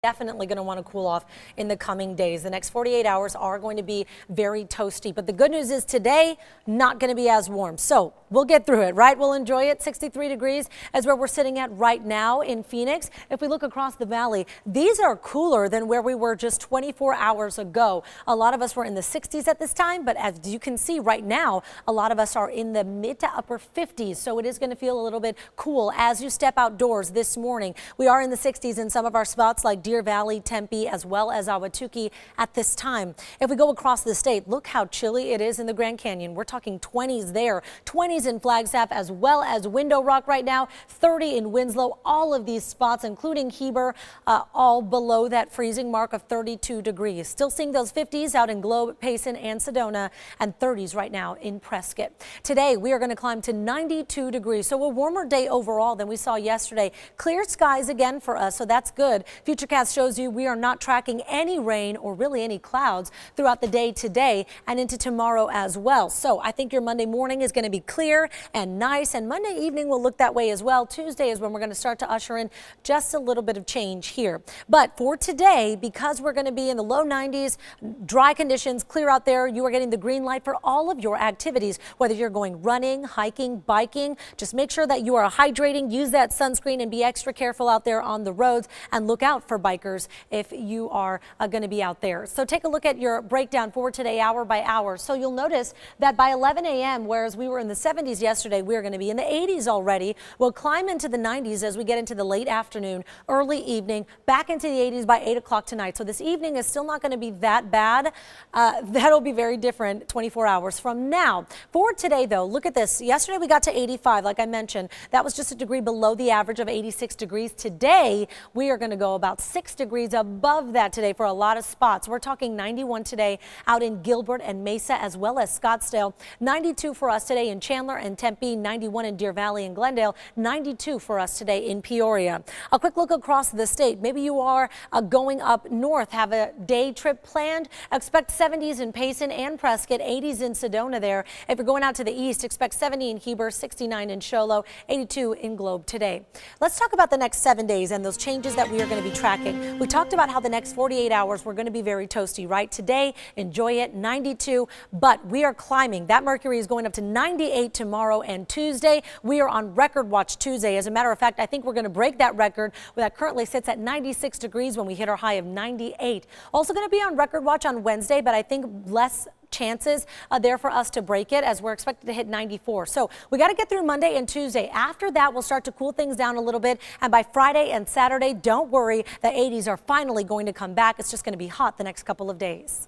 definitely going to want to cool off in the coming days. The next 48 hours are going to be very toasty. But the good news is today, not going to be as warm. So we'll get through it, right? We'll enjoy it. 63 degrees is where we're sitting at right now in Phoenix. If we look across the valley, these are cooler than where we were just 24 hours ago. A lot of us were in the 60s at this time, but as you can see right now, a lot of us are in the mid to upper 50s. So it is going to feel a little bit cool as you step outdoors this morning. We are in the 60s in some of our spots like Deer Valley, Tempe, as well as Ahwatukee at this time. If we go across the state, look how chilly it is in the Grand Canyon. We're talking 20s there, 20s in Flagstaff, as well as Window Rock right now, 30 in Winslow. All of these spots, including Heber, all below that freezing mark of 32 degrees. Still seeing those 50s out in Globe, Payson, and Sedona, and 30s right now in Prescott. Today, we are going to climb to 92 degrees, so a warmer day overall than we saw yesterday. Clear skies again for us, so that's good. Futurecast shows you we are not tracking any rain or really any clouds throughout the day today and into tomorrow as well. So I think your Monday morning is going to be clear and nice, and Monday evening will look that way as well. Tuesday is when we're going to start to usher in just a little bit of change here. But for today, because we're going to be in the low 90s, dry conditions, clear out there, you are getting the green light for all of your activities, whether you're going running, hiking, biking. Just make sure that you are hydrating, use that sunscreen, and be extra careful out there on the roads, and look out for bikers if you are going to be out there. So take a look at your breakdown for today, hour by hour. So you'll notice that by 11 a.m., whereas we were in the 70s yesterday, we're going to be in the 80s already. We'll climb into the 90s as we get into the late afternoon, early evening, back into the 80s by 8 o'clock tonight. So this evening is still not going to be that bad. That'll be very different 24 hours from now. For today, though, look at this. Yesterday we got to 85, like I mentioned. That was just a degree below the average of 86 degrees. Today, we are going to go about 6 degrees above that today for a lot of spots. We're talking 91 today out in Gilbert and Mesa, as well as Scottsdale. 92 for us today in Chandler and Tempe. 91 in Deer Valley and Glendale. 92 for us today in Peoria. A quick look across the state. Maybe you are going up north, have a day trip planned. Expect 70s in Payson and Prescott, 80s in Sedona there. If you're going out to the east, expect 70 in Heber, 69 in Show Low, 82 in Globe today. Let's talk about the next 7 days and those changes that we are going to be tracking. We talked about how the next 48 hours were going to be very toasty, right? Today, enjoy it, 92, but we are climbing. That mercury is going up to 98 tomorrow and Tuesday. We are on record watch Tuesday. As a matter of fact, I think we're going to break that record that currently sits at 96 degrees when we hit our high of 98. Also going to be on record watch on Wednesday, but I think less chances there for us to break it as we're expected to hit 94. So we got to get through Monday and Tuesday. After that, we'll start to cool things down a little bit. And by Friday and Saturday, don't worry, the 80s are finally going to come back. It's just going to be hot the next couple of days.